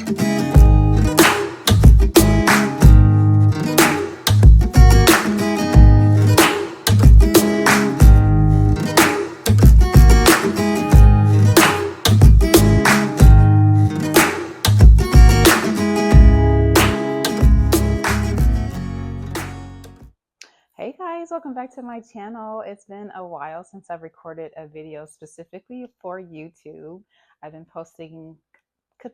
Hey guys, welcome back to my channel. It's been a while since I've recorded a video specifically for YouTube. I've been posting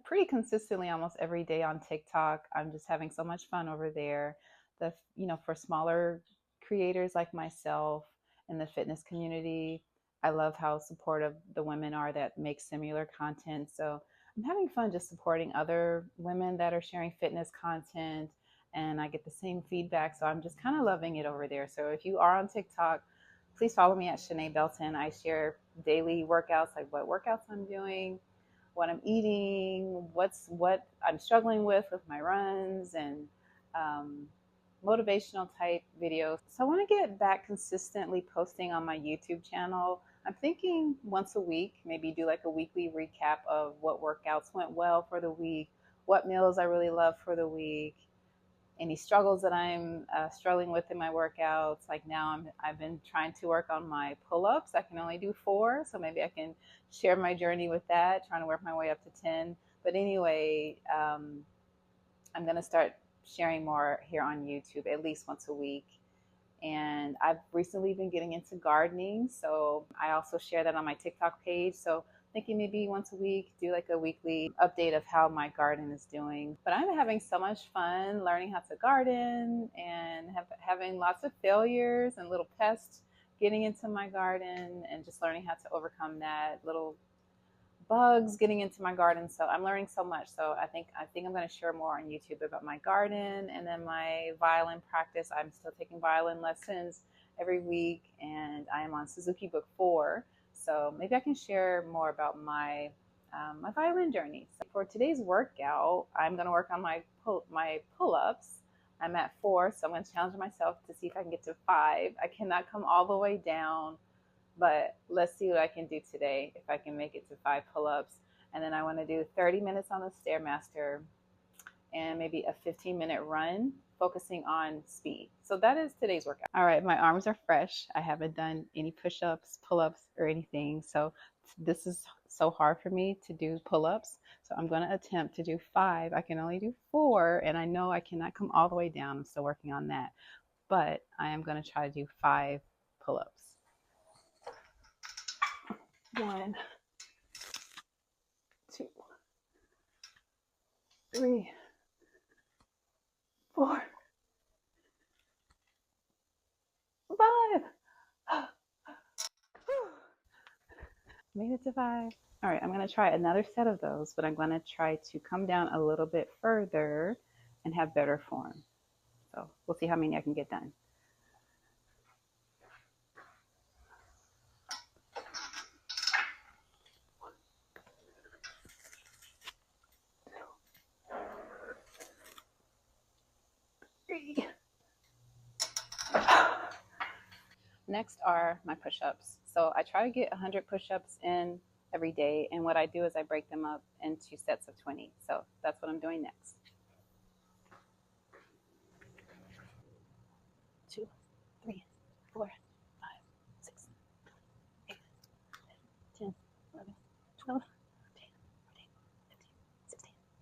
pretty consistently almost every day on TikTok. I'm just having so much fun over there. For smaller creators like myself in the fitness community, I love how supportive the women are that make similar content. So I'm having fun just supporting other women that are sharing fitness content, and I get the same feedback. So I'm just kind of loving it over there. So if you are on TikTok, please follow me at Shanae Belton. I share daily workouts, like what workouts I'm doing, what I'm eating, what I'm struggling with my runs, and um, motivational type videos. So I want to get back consistently posting on my YouTube channel. I'm thinking once a week, maybe do like a weekly recap of what workouts went well for the week, what meals I really love for the week, any struggles that I'm struggling with in my workouts. Like now I've been trying to work on my pull-ups. I can only do 4, so maybe I can share my journey with that, trying to work my way up to 10. But anyway, I'm going to start sharing more here on YouTube at least once a week. And I've recently been getting into gardening, so I also share that on my TikTok page. So thinking maybe once a week, do like a weekly update of how my garden is doing. But I'm having so much fun learning how to garden and having lots of failures and little pests getting into my garden, and just learning how to overcome that, little bugs getting into my garden. So I'm learning so much. So I think I'm going to share more on YouTube about my garden, and then my violin practice. I'm still taking violin lessons every week, and I am on Suzuki Book 4. So maybe I can share more about my my violin journey. So for today's workout, I'm going to work on my pull-ups. I'm at 4, so I'm going to challenge myself to see if I can get to 5. I cannot come all the way down, but let's see what I can do today, if I can make it to 5 pull-ups. And then I want to do 30 minutes on the Stairmaster and maybe a 15-minute run, focusing on speed. So that is today's workout. All right, my arms are fresh. I haven't done any push-ups, pull-ups, or anything. So this is so hard for me to do pull-ups. So I'm going to attempt to do 5. I can only do 4, and I know I cannot come all the way down. I'm still working on that. But I am going to try to do 5 pull-ups. 1, 2, 3, 4, 5. Made it to 5. All right, I'm going to try another set of those, but I'm going to try to come down a little bit further and have better form. So we'll see how many I can get done. Next are my push-ups. So I try to get 100 push-ups in every day, and what I do is I break them up into sets of 20. So that's what I'm doing next. 2, 3, 4, 5, 6, 8, 10, 11, 12, 13, 14, 15, 16, 17,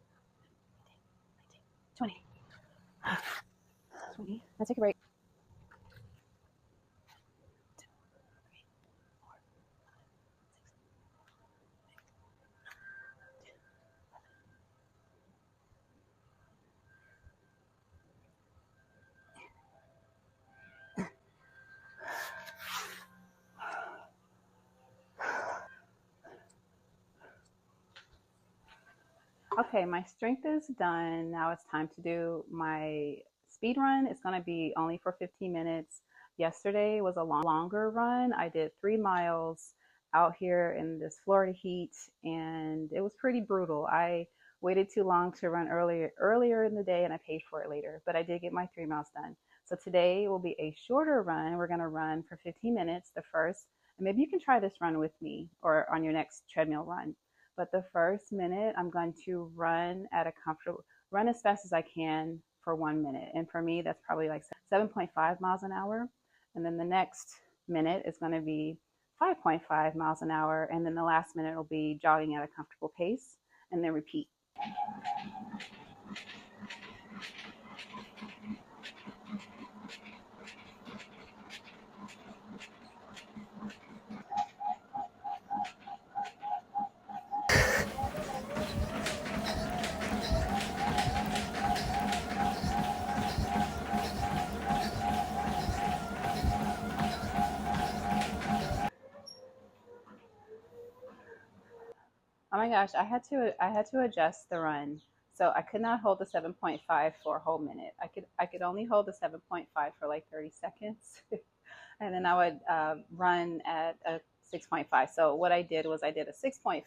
18, 19, 20. 20. Now take a break. 2, 3, 4, 5, 6, 8, 10, 11. Okay, my strength is done. Now it's time to do my speed run. It's going to be only for 15 minutes. Yesterday was a longer run. I did 3 miles out here in this Florida heat, and it was pretty brutal. I waited too long to run earlier in the day, and I paid for it later, but I did get my 3 miles done. So today will be a shorter run. We're going to run for 15 minutes, the first, and maybe you can try this run with me or on your next treadmill run. But the first minute, I'm going to run at a comfortable, run as fast as I can for 1 minute. And for me, that's probably like 7.5 miles an hour. And then the next minute is going to be 5.5 miles an hour. And then the last minute will be jogging at a comfortable pace, and then repeat. Oh my gosh, I had to adjust the run. So I could not hold the 7.5 for a whole minute. I could only hold the 7.5 for like 30 seconds. And then I would run at a 6.5. So what I did was I did a 6.5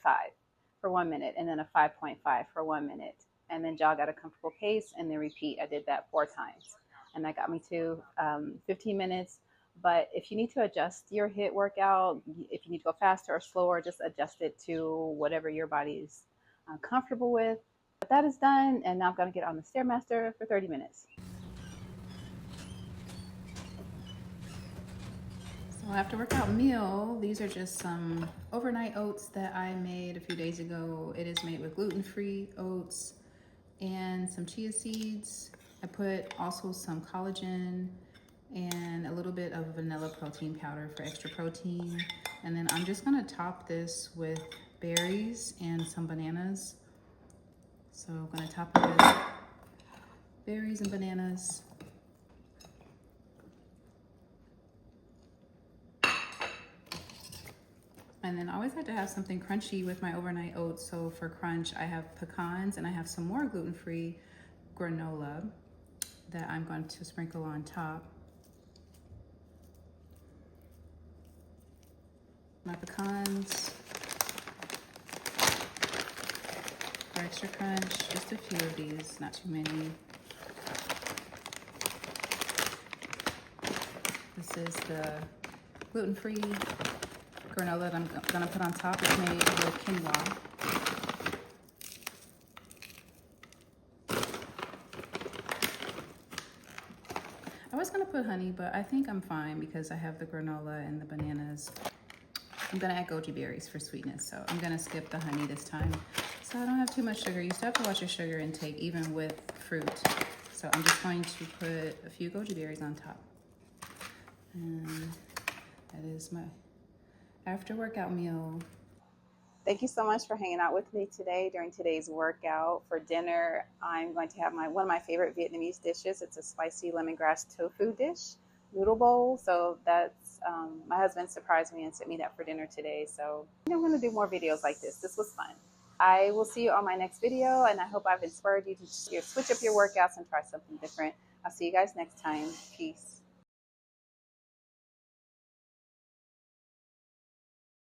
for 1 minute, and then a 5.5 for 1 minute, and then jog at a comfortable pace, and then repeat. I did that 4 times, and that got me to 15 minutes. But if you need to adjust your HIIT workout, if you need to go faster or slower, just adjust it to whatever your body is comfortable with. But that is done, and now I'm going to get on the Stairmaster for 30 minutes. So after workout meal, these are just some overnight oats that I made a few days ago. It is made with gluten-free oats and some chia seeds. I put also some collagen and a little bit of vanilla protein powder for extra protein. And then I'm just gonna top this with berries and some bananas. So I'm gonna top it with berries and bananas. And then I always like to have something crunchy with my overnight oats. So for crunch, I have pecans, and I have some more gluten-free granola that I'm going to sprinkle on top. My pecans for extra crunch, just a few of these, not too many. This is the gluten-free granola that I'm gonna put on top. It's made with quinoa. I was gonna put honey, but I think I'm fine because I have the granola and the bananas. I'm gonna add goji berries for sweetness, so I'm gonna skip the honey this time. So I don't have too much sugar. You still have to watch your sugar intake even with fruit. So I'm just going to put a few goji berries on top. And that is my after workout meal. Thank you so much for hanging out with me today during today's workout. For dinner, I'm going to have one of my favorite Vietnamese dishes. It's a spicy lemongrass tofu dish, noodle bowl. So that's, my husband surprised me and sent me that for dinner today. So I'm going to do more videos like this. This was fun. I will see you on my next video, and I hope I've inspired you to switch up your workouts and try something different. I'll see you guys next time. Peace.